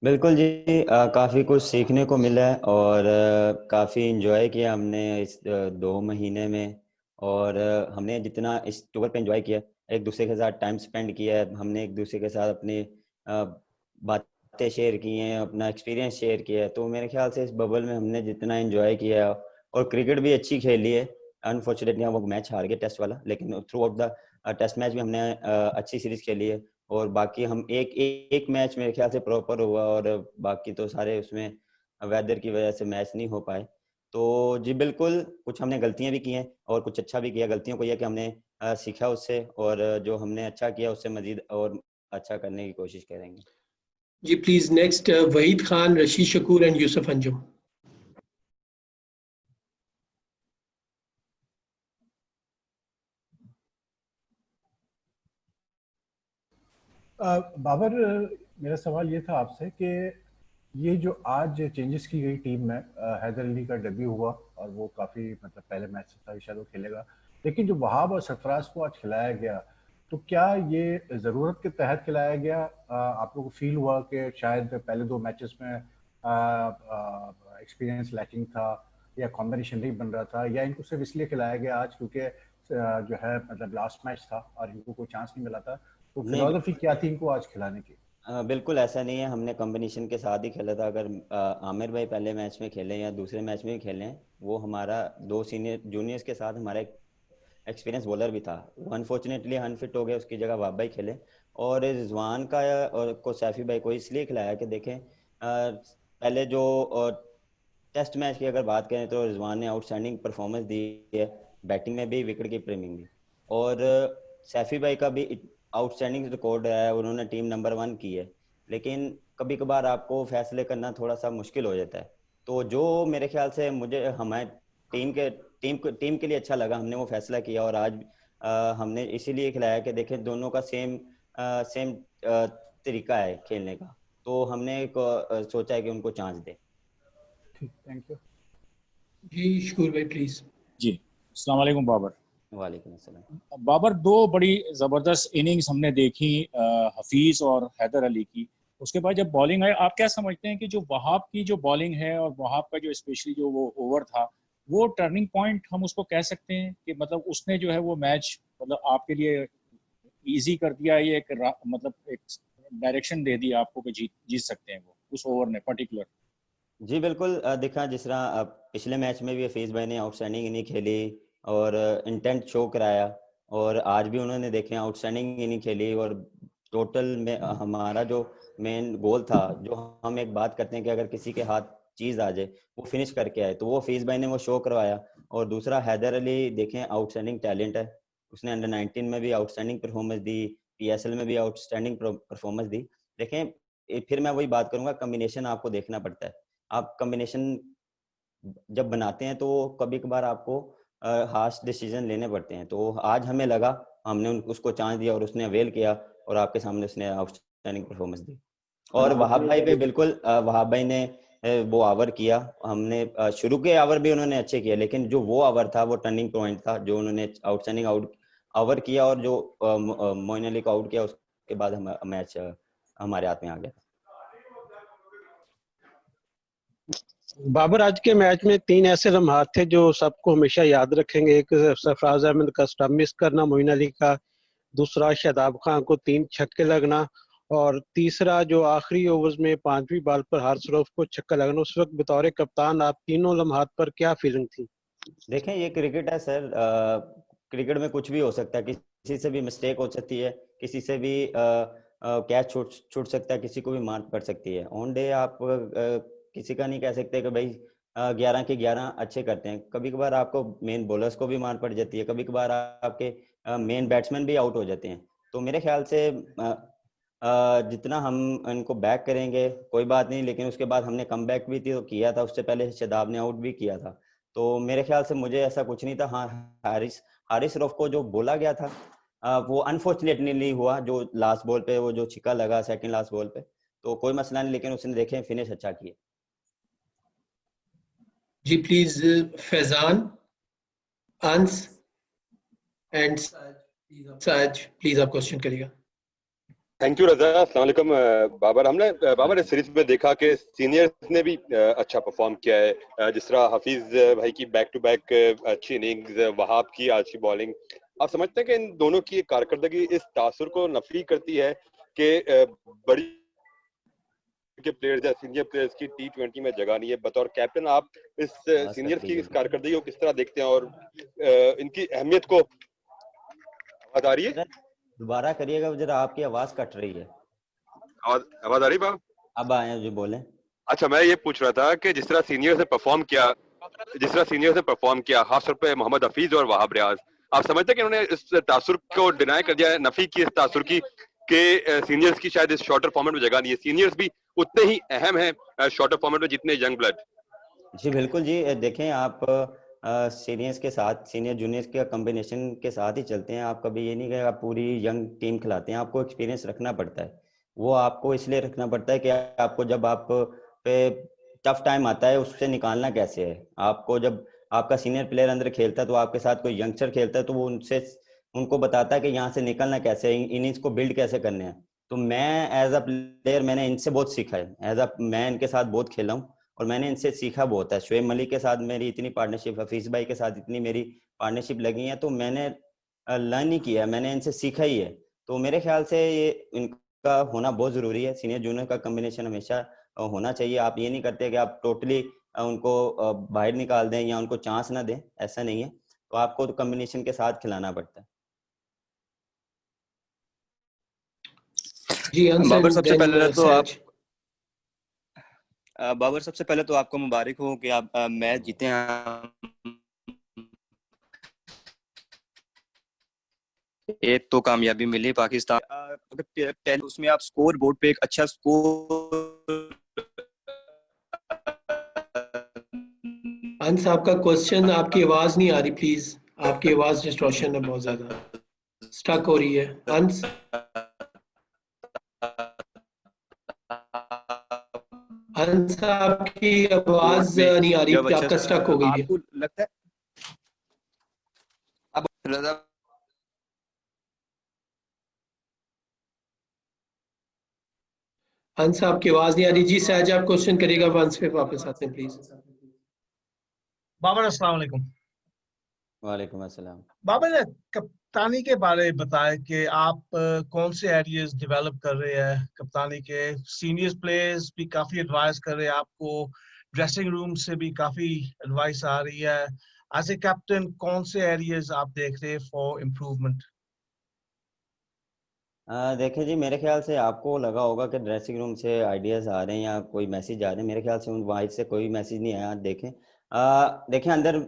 बिल्कुल जी। काफ़ी कुछ सीखने को मिला है और काफ़ी इंजॉय किया हमने इस 2 महीने में। और हमने जितना इस टूर पे इंजॉय किया, एक दूसरे के साथ टाइम स्पेंड किया है, हमने एक दूसरे के साथ अपनी बातें शेयर की हैं, अपना एक्सपीरियंस शेयर किया है। तो मेरे ख्याल से इस बबल में हमने जितना इंजॉय किया है और क्रिकेट भी अच्छी खेली है। अनफॉर्चुनेटली हम वो मैच हार गए टेस्ट वाला, लेकिन throughout the test match भी हमने अच्छी सीरीज़ खेली है। और बाकी हम एक मैच मेरे ख्याल से प्रॉपर हुआ और बाकी तो सारे उसमें वेदर की वजह से मैच नहीं हो पाए। तो जी बिल्कुल, कुछ हमने गलतियाँ भी की हैं और कुछ अच्छा भी किया। गलतियों को ये कि हमने सीखा उससे, और जो हमने अच्छा किया उससे मज़ीद और अच्छा करने की कोशिश करेंगे। जी please next Waheed Khan, Rashid Shakoor and Yusuf Anjum. Babar, मेरा सवाल ये था आपसे कि ये जो आज चेंजेस की गई टीम में, हैदर अली का डेब्यू हुआ और वो काफ़ी मतलब पहले मैच से था शायद वो खेलेगा, लेकिन जो वहाब और सरफराज को आज खिलाया गया, तो क्या ये ज़रूरत के तहत खिलाया गया? आप लोगों को फील हुआ कि शायद पहले 2 मैचेस में एक्सपीरियंस लैकिंग था, या कॉम्बिनेशन नहीं बन रहा था, या इनको सिर्फ इसलिए खिलाया गया आज क्योंकि जो है मतलब लास्ट मैच था और इनको कोई चांस नहीं मिला था? तो नहीं, फिलॉसफी क्या थी इनको आज खिलाने की? बिल्कुल ऐसा नहीं है। हमने कॉम्बिनेशन के साथ ही खेला था। अगर आमिर भाई पहले मैच में खेलें या दूसरे मैच में भी खेलें, वो हमारा 2 सीनियर जूनियर्स के साथ हमारा एक एक्सपीरियंस बॉलर भी था। वो अनफॉर्चुनेटली अनफिट हो गए, उसकी जगह वाब भाई खेले। और रिजवान का और को सैफी भाई को इसलिए खिलाया कि देखें, पहले जो टेस्ट मैच की अगर बात करें तो रिजवान ने आउटस्टैंडिंग परफॉर्मेंस दी है, बैटिंग में भी, विकेट कीपिंग में भी। और सैफी भाई का भी आउटस्टैंडिंग रिकॉर्ड है, उन्होंने टीम नंबर 1 की है। लेकिन कभी कभार आपको फैसले करना थोड़ा सा मुश्किल हो जाता है। तो जो मेरे ख्याल से मुझे हमारे टीम के लिए अच्छा लगा, हमने वो फैसला किया। और आज हमने इसीलिए खिलाया कि देखें दोनों का सेम तरीका है खेलने का। तो हमने सोचा है कि उनको चांस दे। ठीक, थैंक यू। जी शकूर भाई प्लीज। जी, अस्सलाम वालेकुम बाबर। वालेकुम अस्सलाम। बाबर, 2 बड़ी ज़बरदस्त इनिंग्स हमने देखी, हफीज़ और हैदर अली की। उसके बाद जब बॉलिंग आई, आप क्या समझते हैं कि जो वहाब की जो बॉलिंग है और वहाब का जो स्पेशली जो वो ओवर था, वो टर्निंग पॉइंट हम उसको कह सकते हैं कि मतलब उसने जो है वो मैच मतलब आपके लिए इजी कर दिया, ये मतलब एक डायरेक्शन दे दी आपको कि जीत सकते हैं वो उस ओवर ने पर्टिकुलर? जी बिल्कुल, देखा जिस तरह पिछले मैच में भी हफीज़ भाई ने आउटस्टैंडिंग इनिंग खेली और इंटेंट शो कराया। और आज भी उन्होंने देखें आउटस्टैंडिंग इनिंग खेली। और टोटल में हमारा जो मेन गोल था, जो हम एक बात करते हैं कि अगर किसी के हाथ चीज़ आ जाए, वो फिनिश करके आए, तो वो हफीज़ भाई ने वो शो करवाया। और दूसरा हैदर अली देखें, आउटस्टैंडिंग टैलेंट है, उसने अंडर 19 में भी आउटस्टैंडिंग परफॉर्मेंस दी, PSL में भी आउटस्टैंडिंग परफॉर्मेंस दी। देखें, फिर मैं वही बात करूंगा, कम्बिनेशन आपको देखना पड़ता है। आप कॉम्बिनेशन जब बनाते हैं तो कभी कभार आपको हार्श डिसीजन लेने पड़ते हैं। तो आज हमें लगा, हमने उसको चांस दिया और उसने अवेल किया, और आपके सामने उसने आउटस्टैंडिंग परफॉर्मेंस दी। और वहाब भाई पे बिल्कुल, वहाब भाई ने वो ओवर किया। हमने शुरू के ओवर भी उन्होंने अच्छे किए, लेकिन जो वो ओवर था वो टर्निंग पॉइंट था, जो उन्होंने आउटस्टैंडिंग ओवर किया और जो मोइन अली को आउट किया, उसके बाद हम मैच हमारे हाथ में आ गया। बाबर, आज के मैच में 3 ऐसे लम्हात थे जो सबको हमेशा याद रखेंगे। एक सरफराज अहमद का स्टंप मिस करना मोइन अली का, दूसरा शादाब खान को 3 छक्के लगना, और तीसरा जो आखिरी ओवर्स में 5वीं बॉल पर हारसरोफ को छक्का लगना। उस वक्त बतौर कप्तान आप तीनों लम्हात पर क्या फीलिंग थी? देखें, ये क्रिकेट है सर। क्रिकेट में कुछ भी हो सकता है, किसी से भी मिस्टेक हो सकती है, किसी से भी कैच छूट सकता है, किसी को भी मार पड़ सकती है। ऑन डे आप किसी का नहीं कह सकते कि भाई 11 के 11 अच्छे करते हैं। कभी कभार आपको मेन बॉलर्स को भी मार पड़ जाती है, कभी कभार आपके मेन बैट्समैन भी आउट हो जाते हैं। तो मेरे ख्याल से जितना हम इनको बैक करेंगे कोई बात नहीं, लेकिन उसके बाद हमने कम बैक भी तो किया था, उससे पहले शादाब ने आउट भी किया था। तो मेरे ख्याल से मुझे ऐसा कुछ नहीं था। हाँ, हारिस हारिस रऊफ को जो बोला गया था, वो अनफॉर्चुनेटली नहीं हुआ, जो लास्ट बॉल पे वो जो छिक्का लगा सेकंड लास्ट बॉल पे, तो कोई मसला नहीं, लेकिन उसने देखें फिनिश अच्छा किया। जी प्लीज फैजान, अंस एंड साज, प्लीज आप क्वेश्चन करिएगा। थैंक यू रजा। अस्सलाम वालेकुम बाबर। हमने बाबर इस सीरीज में देखा कि सीनियर्स ने भी अच्छा परफॉर्म किया है, जिस तरह हफीज भाई की बैक टू बैक अच्छी इनिंग्स, वहाब की अच्छी बॉलिंग। आप समझते हैं कि इन दोनों की कारकर्दगी इस तासुर को नफी करती है कि बड़ी के प्लेयर्स या सीनियर प्लेयर्स की T20 में जगह नहीं है? बतौर कैप्टन आप इस सीनियर्स की इस कारकर्दगी को किस तरह देखते हैं और इनकी अहमियत को? आवाज आ रही है? दोबारा करिएगा जरा, आपकी आवाज कट रही है। आवाज आ रही है? अब आए जो बोले। अच्छा, मैं ये पूछ रहा था कि जिस तरह सीनियर्स ने परफॉर्म किया, खासतौर पे मोहम्मद हफीज और वहाब रियाज, आप समझते हैं कि उन्होंने इस तासुर को डिनाई कर दिया है, नफी की इस तासुर की कि सीनियर्स की शायद इस शॉर्टर फॉर्मेट में जगह नहीं है? सीनियर्स भी उतने ही अहम हैं शॉर्टर फॉर्मेट में जितने यंग ब्लड। जी बिल्कुल जी, देखें आप सीनियर्स के साथ, सीनियर जूनियर्स के कॉम्बिनेशन के साथ ही चलते हैं। आप कभी ये नहीं कि आप पूरी यंग टीम खिलाते हैं, आपको एक्सपीरियंस रखना पड़ता है। वो आपको इसलिए रखना पड़ता है कि आपको जब आप पे टफ टाइम आता है उससे निकालना कैसे है। आपको जब आपका सीनियर प्लेयर अंदर खेलता है तो आपके साथ कोई यंगस्टर खेलता है तो वो उनको बताता है कि यहाँ से निकलना कैसे है, इनिंग्स को बिल्ड कैसे करने हैं। तो मैं एज अ प्लेयर मैंने इनसे बहुत सीखा है। मैं इनके साथ बहुत खेला हूँ और मैंने इनसे सीखा बहुत है। शुएब मलिक के साथ मेरी इतनी पार्टनरशिप, हफीज भाई के साथ इतनी मेरी पार्टनरशिप लगी है, तो मैंने लर्न ही किया है, मैंने इनसे सीखा ही है। तो मेरे ख्याल से ये इनका होना बहुत ज़रूरी है। सीनियर जूनियर का कॉम्बिनेशन हमेशा होना चाहिए। आप ये नहीं करते कि आप टोटली उनको बाहर निकाल दें या उनको चांस ना दें, ऐसा नहीं है। तो आपको तो कॉम्बिनेशन के साथ खिलाना पड़ता है। जी बाबर, सबसे पहले तो आपको मुबारक हो कि आप मैच जीते हैं। एक तो कामयाबी मिली पाकिस्तान, अगर उसमें आप स्कोर बोर्ड पे एक अच्छा स्कोर। अंस आपका क्वेश्चन, आपकी आवाज नहीं आ रही, प्लीज। आपकी आवाज डिस्टॉर्शन है, बहुत ज्यादा स्टक हो रही है। अंस आपकी आवाज नहीं आ रही, आपका स्टक हो गई है। आपको लगता है अब अंस आपकी आवाज नहीं आ रही। जी सहज, आप क्वेश्चन करिएगा, अंस पे वापस आते हैं प्लीज। बाबर अस्सलाम वालेकुम। वालेकुम अस्सलाम। बाबर, कप्तानी के बारे में बताएं कि आप कौन से एरियाज डेवलप कर रहे हैं कप्तानी के। सीनियर प्लेयर्स भी काफी एडवाइस कर रहे हैं आपको, ड्रेसिंग रूम से भी काफी एडवाइस आ रही है। एज ए कैप्टन कौन से एरियाज आप देख रहे हैं फॉर इम्प्रूवमेंट? देखिए जी, मेरे ख्याल से आपको लगा होगा कि ड्रेसिंग रूम से आइडियाज़ आ रहे हैं या कोई मैसेज आ रहे हैं। मेरे ख्याल से उन वाइड से कोई मैसेज नहीं आया। देखें अंदर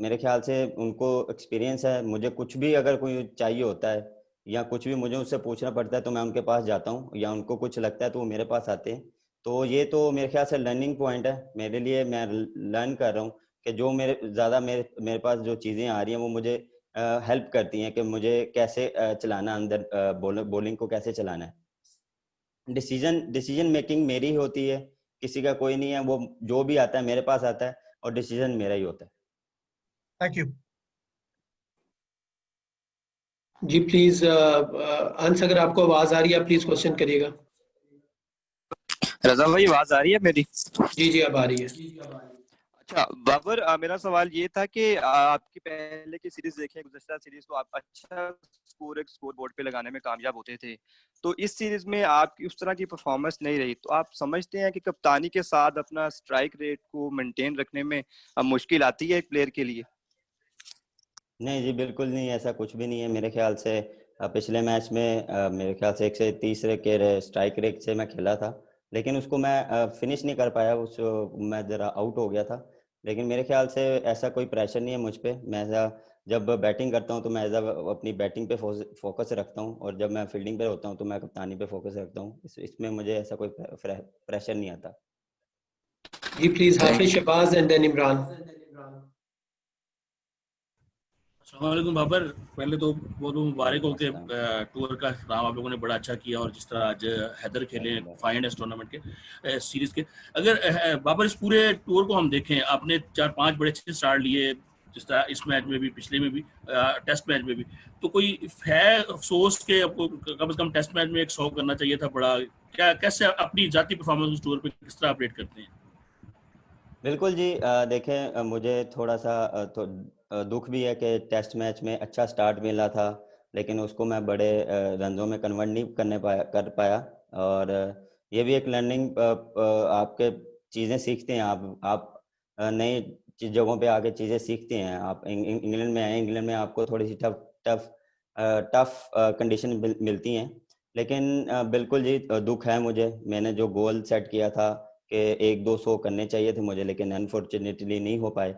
मेरे ख्याल से उनको एक्सपीरियंस है। मुझे कुछ भी अगर कोई चाहिए होता है या कुछ भी मुझे उससे पूछना पड़ता है तो मैं उनके पास जाता हूँ, या उनको कुछ लगता है तो वो मेरे पास आते हैं। तो ये तो मेरे ख्याल से लर्निंग पॉइंट है मेरे लिए। मैं लर्न कर रहा हूँ कि जो मेरे पास जो चीज़ें आ रही हैं वो मुझे हेल्प करती हैं कि मुझे कैसे चलाना, अंदर बॉलिंग को कैसे चलाना है। डिसीजन मेकिंग मेरी ही होती है, किसी का कोई नहीं है। वो जो भी आता है मेरे पास आता है और डिसीजन मेरा ही होता है। थैंक यू जी प्लीज अंस, अगर आपको आवाज आ रही है प्लीज क्वेश्चन करिएगा। रजा भाई, आवाज आ रही है मेरी? जी जी, अब आ रही है। अच्छा बाबर, मेरा सवाल ये था कि आपकी पहले की सीरीज देखें, गुज़श्ता सीरीज, तो आप अच्छा स्कोर बोर्ड पे लगाने में कामयाब होते थे। तो इस सीरीज में आपकी उस तरह की परफॉर्मेंस नहीं रही। तो आप समझते हैं कि कप्तानी के साथ अपना स्ट्राइक रेट को मेंटेन रखने में मुश्किल आती है एक प्लेयर के लिए? नहीं जी, बिल्कुल नहीं, ऐसा कुछ भी नहीं है मेरे ख्याल से। पिछले मैच में मेरे ख्याल से 130 के स्ट्राइक रेट से मैं खेला था, लेकिन उसको मैं फिनिश नहीं कर पाया। मैं ज़रा आउट हो गया था। लेकिन मेरे ख्याल से ऐसा कोई प्रेशर नहीं है मुझ पे। मैं जब बैटिंग करता हूँ तो मैं अपनी बैटिंग पे फोकस रखता हूँ, और जब मैं फील्डिंग पे होता हूँ तो मैं कप्तानी पे फोकस रखता हूँ। इसमें मुझे ऐसा कोई प्रेशर नहीं आता। जी please, Hafiz Shahbaz and then Imran. अस्सलामुअलैकुम बाबर, पहले तो बहुत मुबारक हो कि टूर का नाम आप लोगों ने बड़ा अच्छा किया, और जिस तरह आज हैदर खेले फाइनल टूर्नामेंट के सीरीज के। अगर बाबर इस पूरे टूर को हम देखें, आपने 4-5 बड़े अच्छे स्टार्ट लिए, जिस तरह इस मैच में भी, पिछले में भी, टेस्ट मैच में भी, तो कोई है अफसोस के आपको कम से कम टेस्ट मैच में 100 करना चाहिए था बड़ा? क्या कैसे अपनी जाती परफॉर्मेंस उस टूर पे किस तरह अपडेट करते हैं? बिल्कुल जी, देखें, मुझे थोड़ा सा दुख भी है कि टेस्ट मैच में अच्छा स्टार्ट मिला था, लेकिन उसको मैं बड़े रनों में कन्वर्ट नहीं कर पाया। और ये भी एक लर्निंग, आपके चीज़ें सीखते हैं आप नई जगहों पे आके चीज़ें सीखते हैं। आप इंग्लैंड में आए, इंग्लैंड में आपको थोड़ी सी टफ कंडीशन मिलती हैं, लेकिन बिल्कुल जी, दुख है मुझे। मैंने जो गोल सेट किया था कि 1-2 करने चाहिए थे मुझे, लेकिन अनफॉर्चुनेटली नहीं हो पाए।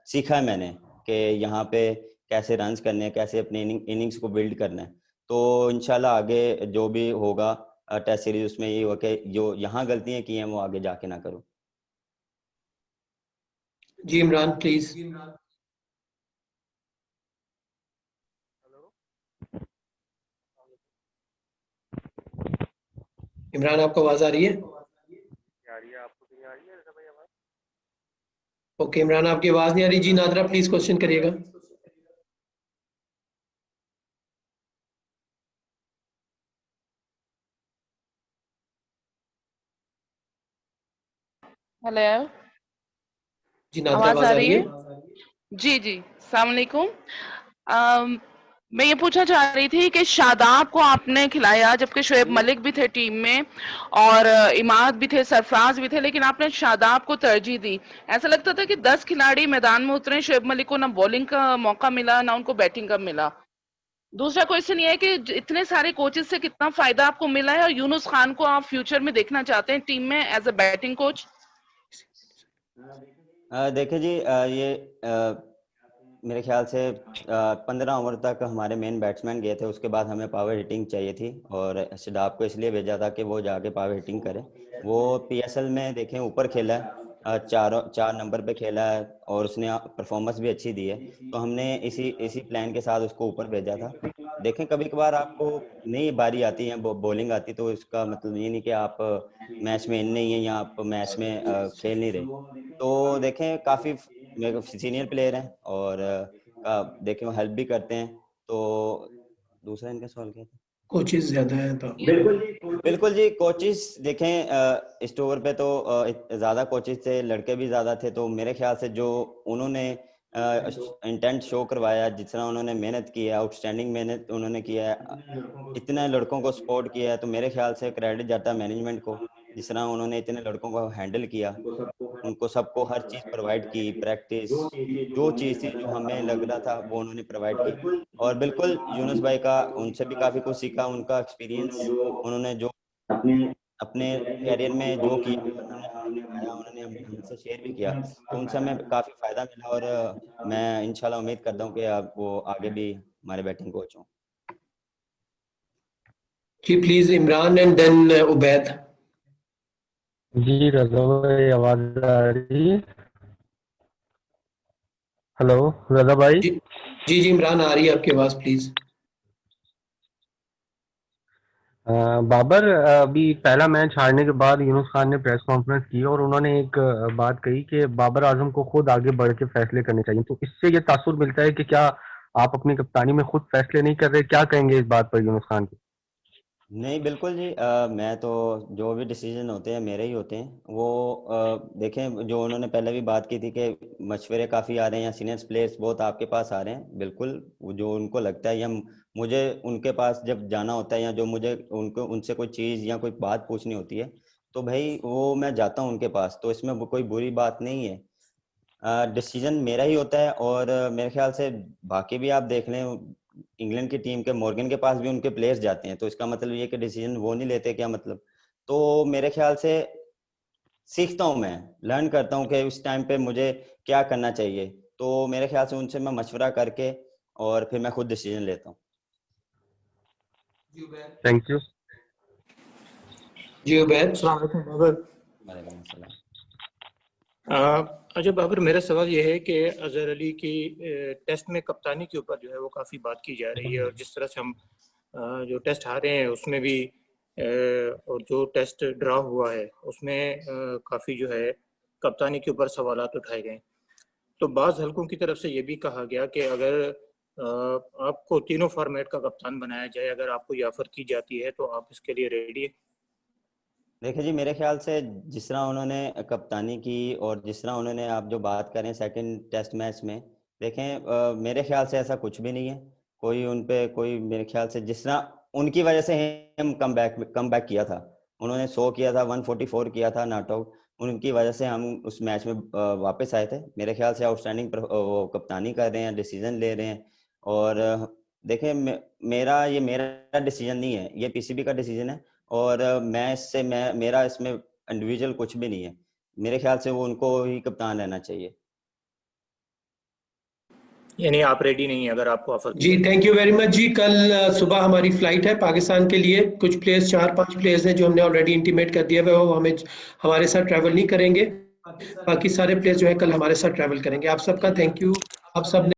सीखा है मैंने कि यहाँ पे कैसे रन्स करने हैं, कैसे अपने इनिंग्स को बिल्ड करना है। तो इंशाल्लाह आगे जो भी होगा टेस्ट सीरीज, उसमें ये हो कि जो यहाँ गलतियाँ की हैं वो आगे जाके ना करूँ। जी इमरान प्लीज। इमरान आपको आवाज आ रही है? ओके इमरान, आपकी आवाज नहीं आ रही। जी नादरा प्लीज क्वेश्चन करिएगा। हेलो, जी नादरा आवाज आ रही है? है? जी जी, अस्सलाम वालेकुम। मैं ये पूछना चाह रही थी कि शादाब को आपने खिलाया जबकि शोएब मलिक भी थे टीम में और इमाद भी थे, सरफराज भी थे, लेकिन आपने शादाब को तरजीह दी। ऐसा लगता था कि 10 खिलाड़ी मैदान में उतरे, शोएब मलिक को ना बॉलिंग का मौका मिला ना उनको बैटिंग का मिला। दूसरा क्वेश्चन ये है कि इतने सारे कोचेस से कितना फायदा आपको मिला है और यूनुस खान को आप फ्यूचर में देखना चाहते हैं टीम में एज अ बैटिंग कोच? देखिए जी, मेरे ख्याल से 15 ओवर तक हमारे मेन बैट्समैन गए थे। उसके बाद हमें पावर हिटिंग चाहिए थी और शदाब को इसलिए भेजा था कि वो जाके पावर हिटिंग करे। वो पीएसएल में देखें ऊपर खेला है, 4 नंबर पे खेला है और उसने परफॉर्मेंस भी अच्छी दी है। तो हमने इसी प्लान के साथ उसको ऊपर भेजा था। देखें, कभी कभार आपको नई बारी आती है, बॉलिंग आती, तो इसका मतलब ये नहीं कि आप मैच में इन नहीं है या आप मैच में खेल नहीं रहे। तो देखें, काफ़ी मेरे सीनियर प्लेयर हैं और देखें वो हेल्प भी करते हैं। तो दूसरा इनका सवाल क्या था? कोचेस ज्यादा है तो बिल्कुल जी, कोचेस देखें, इस ओवर पे तो ज़्यादा कोचेस थे, लड़के भी ज़्यादा थे। तो मेरे ख्याल से जो उन्होंने इंटेंट शो करवाया, जिस तरह उन्होंने मेहनत की है, आउटस्टैंडिंग मेहनत उन्होंने किया है, इतने लड़कों को सपोर्ट किया है, तो मेरे ख्याल से क्रेडिट जाता है मैनेजमेंट को। जिस तरह उन्होंने इतने लड़कों को हैंडल किया, उनको सबको हर चीज़ प्रोवाइड की, प्रैक्टिस जो चीज़ थी जो हमें लग रहा था वो उन्होंने प्रोवाइड की। और बिल्कुल यूनुस भाई का, उनसे भी काफ़ी कुछ सीखा। उनका एक्सपीरियंस, उन्होंने जो अपने कैरियर में जो किया उन्होंने हमने पाया, उन्होंने हमसे शेयर भी किया, तो उनसे हमें काफ़ी फ़ायदा मिला। और मैं इंशाल्लाह उम्मीद करता हूँ कि अब वो आगे भी हमारे बैटिंग कोच हों। जी please Imran and then Ubaid. जी रजा भाई, आवाज आ रही है? हेलो रजा भाई। जी इमरान आ रही है आपकी आवाज प्लीज। बाबर, अभी पहला मैच हारने के बाद यूनुस खान ने प्रेस कॉन्फ्रेंस की और उन्होंने एक बात कही कि बाबर आजम को खुद आगे बढ़ के फैसले करने चाहिए। तो इससे ये तासुर मिलता है कि क्या आप अपनी कप्तानी में खुद फैसले नहीं कर रहे? क्या कहेंगे इस बात पर यूनुस खान की? नहीं, बिल्कुल जी, मैं तो जो भी डिसीजन होते हैं मेरे ही होते हैं। वो देखें, जो उन्होंने पहले भी बात की थी कि मशवरे काफ़ी आ रहे हैं या सीनियर प्लेयर्स बहुत आपके पास आ रहे हैं, बिल्कुल वो जो उनको लगता है या मुझे उनके पास जब जाना होता है या जो मुझे उनसे कोई चीज़ या कोई बात पूछनी होती है, तो भाई वो मैं जाता हूँ उनके पास। तो इसमें कोई बुरी बात नहीं है, डिसीजन मेरा ही होता है। और मेरे ख्याल से बाकी भी आप देख लें, इंग्लैंड की टीम के मॉर्गन के पास भी उनके प्लेयर्स जाते हैं, तो इसका मतलब ये कि डिसीजन वो नहीं लेते, क्या मतलब? तो मेरे ख्याल से सीखता हूँ मैं, लर्न करता हूँ कि उस टाइम पे मुझे क्या करना चाहिए। तो मेरे ख्याल से उनसे मैं मशवरा करके और फिर मैं खुद डिसीजन लेता हूँ। Thank you. जी उबैद। अस्सलाम वालेकुम बाबर। वालेकुम अस्सलाम। अच्छा बाबर, मेरा सवाल ये है कि अजहर अली की टेस्ट में कप्तानी के ऊपर जो है वो काफ़ी बात की जा रही है और जिस तरह से हम जो टेस्ट हारे हैं उसमें भी और जो टेस्ट ड्रॉ हुआ है उसमें काफ़ी जो है कप्तानी के ऊपर सवालात उठाए गए। तो बाज़ हलकों की तरफ से ये भी कहा गया कि अगर आपको तीनों फॉर्मेट का कप्तान बनाया जाए, अगर आपको ये ऑफर की जाती है तो आप इसके लिए रेडी है? देखिए जी, मेरे ख्याल से जिस तरह उन्होंने कप्तानी की और जिस तरह उन्होंने, आप जो बात करें सेकंड टेस्ट मैच में, देखें मेरे ख्याल से ऐसा कुछ भी नहीं है। कोई उन पे कोई, मेरे ख्याल से जिस तरह उनकी वजह से हम कम बैक किया था, उन्होंने 100 किया था, 144 किया था नॉट आउट, उनकी वजह से हम उस मैच में वापस आए थे। मेरे ख्याल से आउटस्टैंडिंग वो कप्तानी कर रहे हैं, डिसीजन ले रहे हैं। और देखें मेरा डिसीजन नहीं है, ये पीसीबी का डिसीजन है और मेरा इसमें इंडिविजुअल कुछ भी नहीं है। मेरे ख्याल से वो उनको ही कप्तान रहना चाहिए। यानी आप रेडी नहीं है अगर आपको ऑफर जी? थैंक यू वेरी मच जी। कल सुबह हमारी फ्लाइट है पाकिस्तान के लिए। कुछ प्लेयर्स, 4-5 प्लेयर्स हैं जो हमने ऑलरेडी इंटीमेट कर दिया है, वो हमारे साथ ट्रैवल नहीं करेंगे। बाकी सारे प्लेयर्स जो है कल हमारे साथ ट्रैवल करेंगे। आप सबका थैंक यू। आप सब